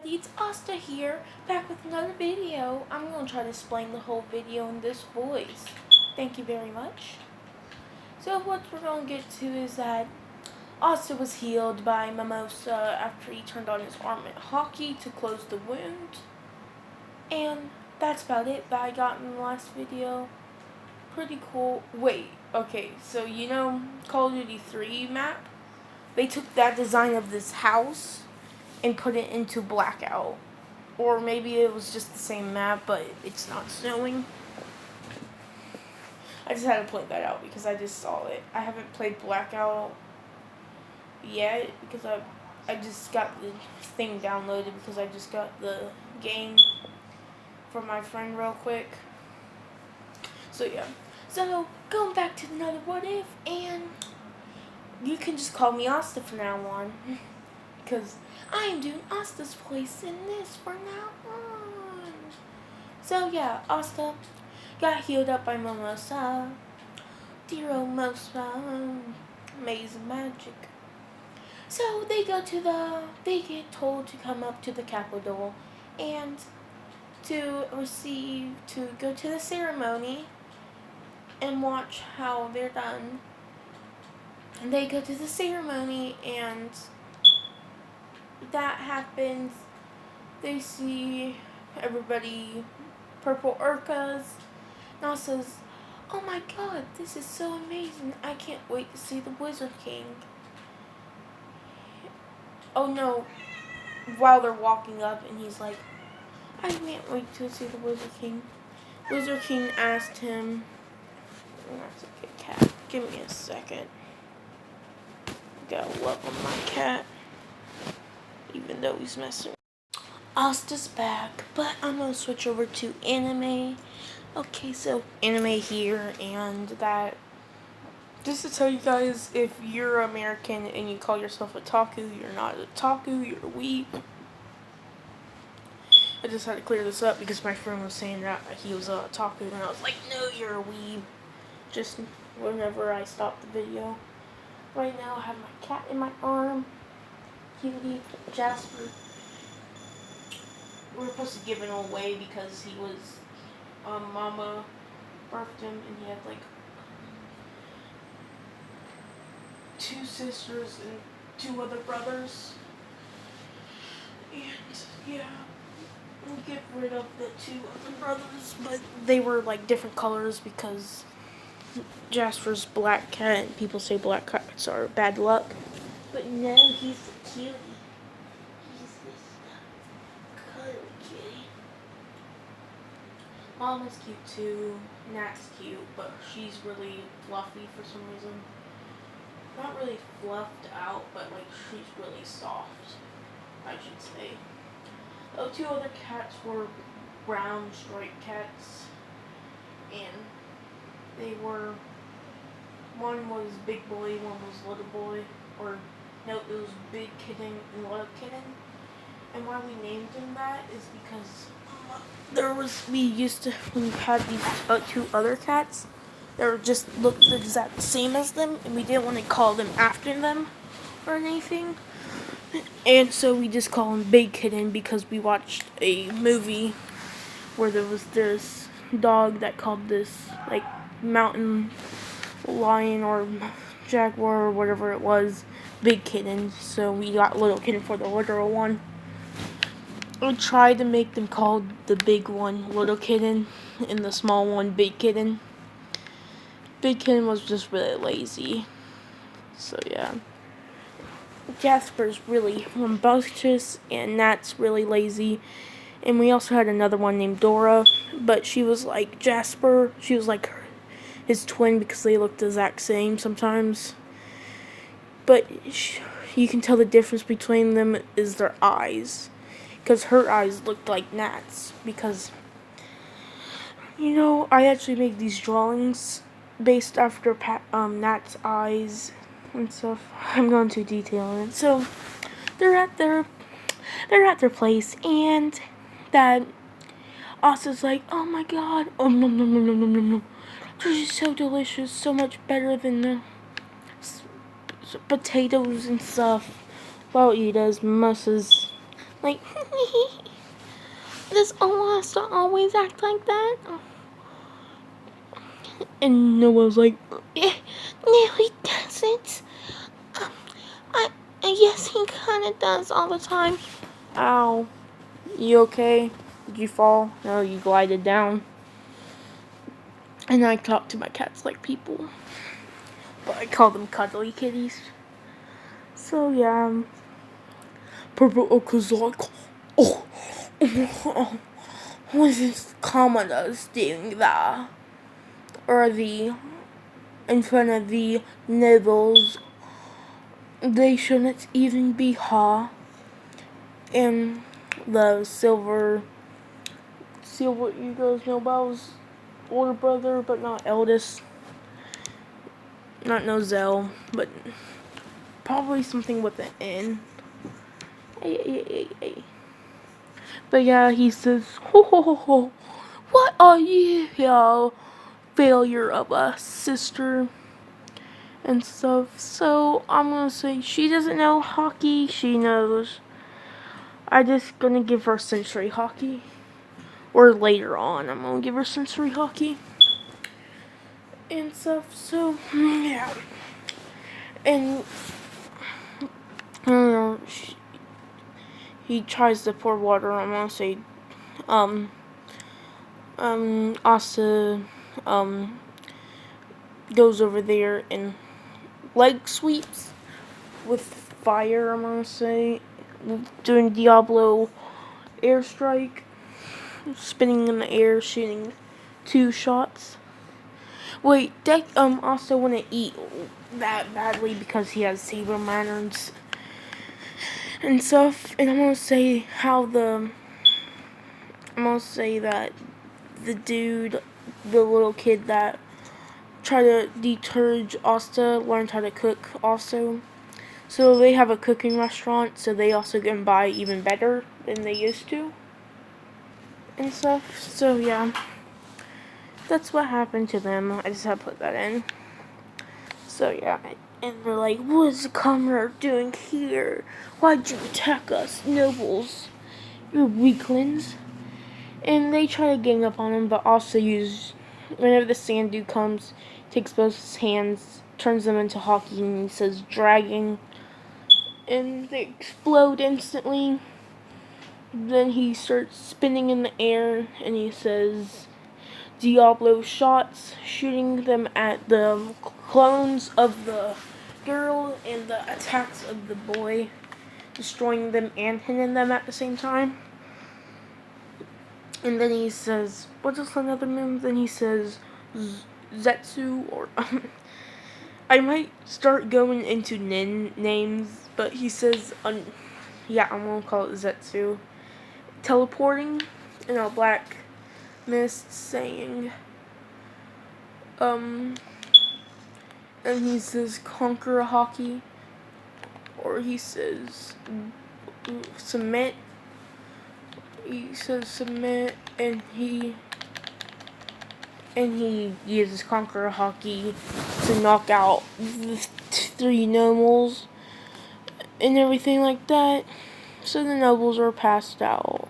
It's Asta here, back with another video. I'm going to try to explain the whole video in this voice. Thank you very much. So what we're going to get to is that Asta was healed by Mimosa after he turned on his arm at hockey to close the wound. And that's about it that I got in the last video. Pretty cool. Wait, okay, so you know Call of Duty 3 map? They took that design of this house and put it into Blackout. Or maybe it was just the same map, but it's not snowing. I just had to point that out because I just saw it. I haven't played Blackout yet because I just got the thing downloaded because I just got the game from my friend real quick. So yeah. So going back to another what if, and you can just call me Asta from now on. Because I am doing Asta's voice in this from now on. So yeah, Asta got healed up by Mimosa. Dear old Mimosa, amazing magic. So they get told to come up to the Capitol and to go to the ceremony and watch how they're done. And they go to the ceremony, and that happens. They see everybody purple Urkas. Now says, "Oh my God, this is so amazing! I can't wait to see the Wizard King." Oh no! While they're walking up, and he's like, "I can't wait to see the Wizard King." Wizard King asked him, "That's a good cat. Give me a second. Gotta love on my cat." Even though he's messing. Asta's back, but I'm gonna switch over to anime. Okay, so anime here, and that. Just to tell you guys, if you're American and you call yourself a taku, you're not a taku, you're a weeb. I just had to clear this up because my friend was saying that he was a taku, and I was like, no, you're a weeb. Just whenever I stop the video. Right now, I have my cat in my arm. Cutie, Jasper. We were supposed to give him away because he was, Mama birthed him and he had like 2 sisters and 2 other brothers. And yeah, we'll get rid of the 2 other brothers, but they were like different colors because Jasper's black cat and people say black cats are bad luck. But no, he's a cutie. He's this cuddly kitty. Mama's cute too. Nat's cute, but she's really fluffy for some reason. Not really fluffed out, but like she's really soft, I should say. The 2 other cats were brown striped cats, and they were, one was big boy, one was little boy, or no, it was big kitten and little kitten. And why we named them that is because we had these 2 other cats that just looked the exact same as them, and we didn't want to call them after them or anything. And so we just call him Big Kitten because we watched a movie where there was this dog that called this like mountain lion or jaguar or whatever it was Big Kitten, so we got Little Kitten for the literal one. I tried to make them call the big one Little Kitten and the small one Big Kitten. Big Kitten was just really lazy. So yeah. Jasper's really rambunctious and Nat's really lazy. And we also had another one named Dora, but she was like Jasper. She was like his twin because they looked the exact same sometimes. But you can tell the difference between them is their eyes. Because her eyes looked like Nat's. Because, you know, I actually made these drawings based after Nat's eyes and stuff. I'm going to detail it. So, they're at their place, and that Asta's like, oh my God, oh no no no no no no no, this is so delicious, so much better than the potatoes and stuff. Well, he does Mimosa's Like, does Asta always act like that? And Noah's like, no, he doesn't. I guess he kind of does all the time. Ow. You okay? Did you fall? No, you glided down. And I talk to my cats like people. But I call them cuddly kitties. So, yeah. Purple Ochre's like, oh, what is commoners doing there? Or in front of the nobles. They shouldn't even be here. And the silver Eagles Nobel's older brother, but not eldest. Not Nozell, but probably something with an N. Hey. But yeah, he says, ho ho ho ho, what are you here? Failure of a sister and stuff. So I'm gonna say she doesn't know hockey, she knows. I'm just gonna give her sensory hockey. Or later on, I'm gonna give her sensory hockey. And stuff, so, yeah. And, I don't know, he tries to pour water, I'm gonna say, Asta, goes over there and leg sweeps with fire, I'm gonna say, doing Diablo airstrike, spinning in the air, shooting 2 shots. Wait, Deck also want to eat that badly because he has saber manners and stuff. And I'm gonna say that the dude, the little kid that tried to deterge Asta, learned how to cook also. So they have a cooking restaurant, so they also can buy even better than they used to and stuff. So yeah. That's what happened to them. I just had to put that in. So yeah, and they're like, what is the commoner doing here? Why'd you attack us, nobles? You're weaklings. And they try to gang up on him, but also whenever the sand dude comes, takes both his hands, turns them into hockey, and he says, dragging. And they explode instantly. Then he starts spinning in the air, and he says, Diablo shots, shooting them at the clones of the girl and the attacks of the boy, destroying them and hitting them at the same time. And then he says, what's another move? Then he says, Zetsu, or I might start going into nin names, but he says, yeah, I'm gonna call it Zetsu. Teleporting in a black mist, saying, and he says conquer hockey, or he says submit. He says submit, and he uses conquer hockey to knock out the 3 nobles and everything like that. So the nobles are passed out.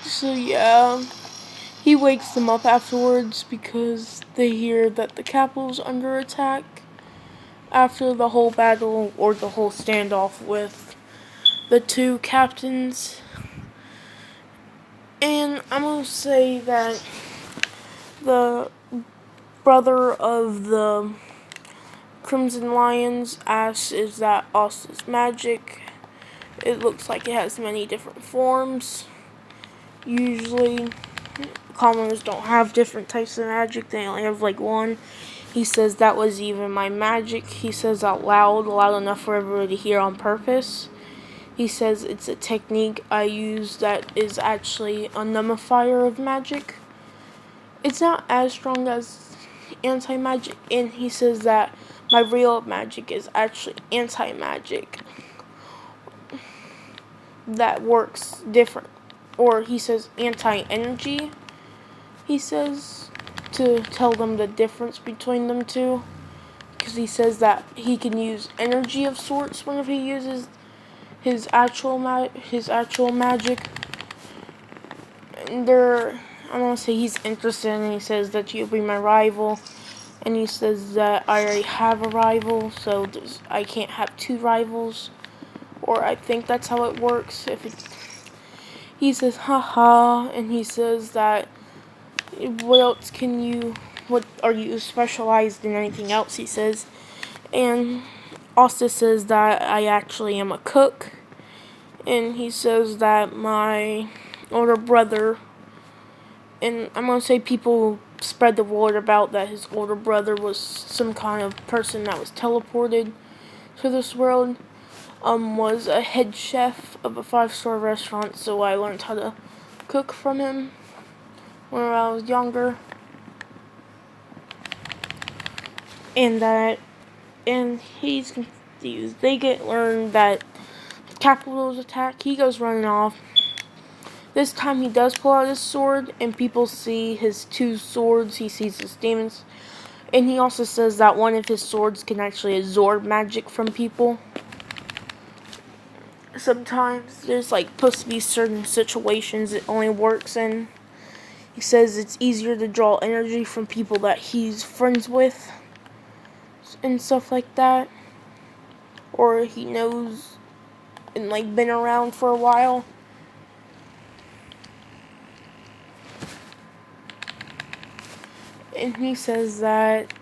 So yeah, he wakes them up afterwards because they hear that the capital's under attack after the whole battle, or the whole standoff with the 2 captains. And I'm gonna say that the brother of the Crimson Lions asks, is that Asta's magic? It looks like it has many different forms. Usually, commoners don't have different types of magic. They only have like one. He says, that was even my magic. He says out loud enough for everybody to hear on purpose. He says it's a technique I use that is actually a nullifier of magic. It's not as strong as anti-magic. And he says that my real magic is actually anti-magic. That works different. Or he says anti-energy. He says to tell them the difference between them two. because he says that he can use energy of sorts whenever he uses his actual magic. And I'm gonna say he's interested, and he says that you'll be my rival, and he says that I already have a rival, so I can't have two rivals, or I think that's how it works. He says haha, and he says that what are you specialized in anything else, he says. And Asta says that I actually am a cook, and he says that my older brother, and I'm going to say people spread the word about that his older brother was some kind of person that was teleported to this world, was a head chef of a 5-star restaurant, so I learned how to cook from him when I was younger. And he's confused. They learn that Capital's attack. He goes running off. This time he does pull out his sword, and people see his 2 swords. He sees his demons. And he also says that one of his swords can actually absorb magic from people. Sometimes there's supposed to be certain situations it only works in. He says it's easier to draw energy from people that he's friends with and stuff like that, or he knows and been around for a while. And he says that,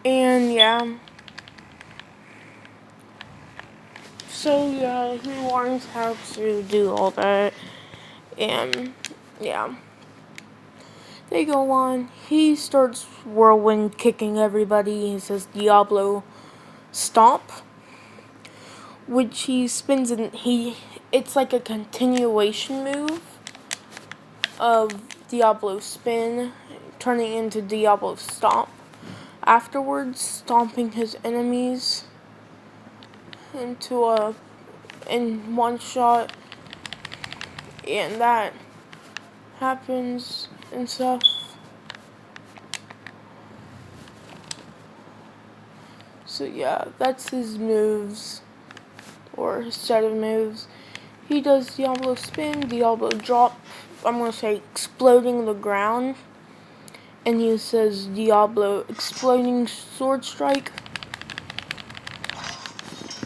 and yeah, so yeah, he learns how to do all that, and yeah, they go on. He starts whirlwind kicking everybody. He says Diablo Stomp, which he spins and it's like a continuation move of Diablo Spin, turning into Diablo Stomp. Afterwards, stomping his enemies in one shot, and that happens and stuff. So yeah, that's his moves, or his set of moves. He does Diablo Spin, Diablo Drop, I'm going to say exploding the ground, and he says Diablo Exploding Sword Strike,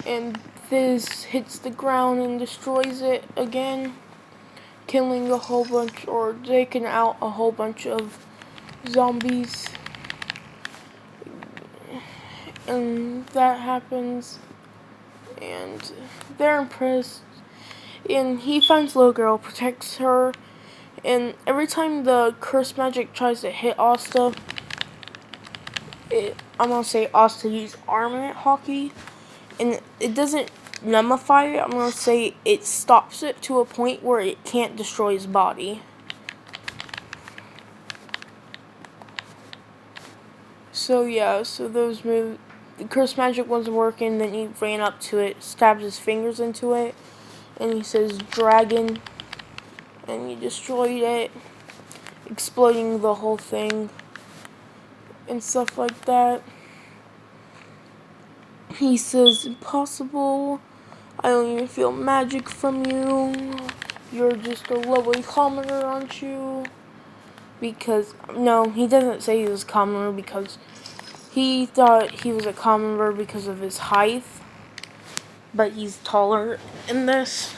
and this hits the ground and destroys it again, killing a whole bunch, or taking out a whole bunch of zombies. And that happens, and they're impressed. And he finds little girl, protects her, and every time the curse magic tries to hit Asta, I'm gonna say Asta used armament hockey, and it doesn't nullify it. I'm gonna say it stops it to a point where it can't destroy his body. So yeah, so those moves, the curse magic wasn't working. Then he ran up to it, stabbed his fingers into it, and he says dragon, and he destroyed it, exploding the whole thing and stuff like that. He says impossible, I don't even feel magic from you, you're just a lovely commoner, aren't you? Because no, he doesn't say he was a commoner, because he thought he was a commoner because of his height, but he's taller in this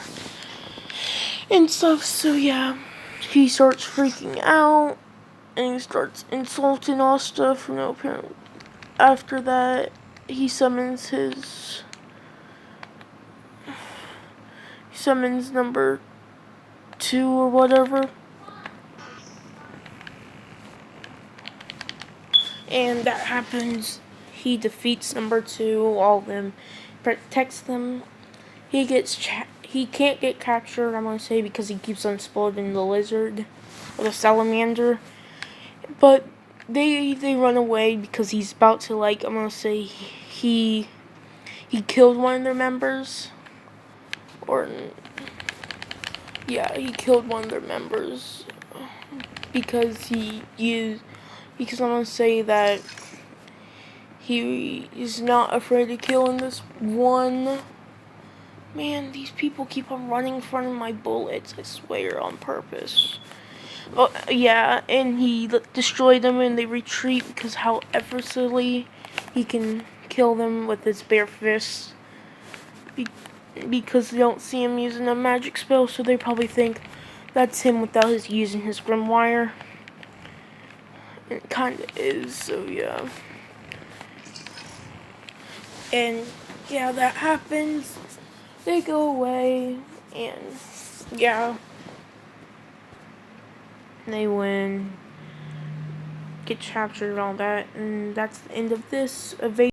and stuff. So yeah, he starts freaking out, and he starts insulting Asta for no apparent. After that, he summons number 2 or whatever, and that happens. He defeats number 2, all of them, protects them. He can't get captured, I'm gonna say, because he keeps on exploding the lizard or the salamander. But they run away because he's about to, I'm gonna say he killed one of their members, or yeah, he killed one of their members because he because I'm gonna say that he is not afraid to kill in this one. Man, these people keep on running in front of my bullets, I swear, on purpose. Oh, yeah, and he destroyed them and they retreat because how effortlessly he can kill them with his bare fists. Because they don't see him using a magic spell, so they probably think that's him without his using his grimoire. It kind of is, so yeah. And yeah, that happens. They go away, and yeah, they win, get captured and all that, and that's the end of this evade.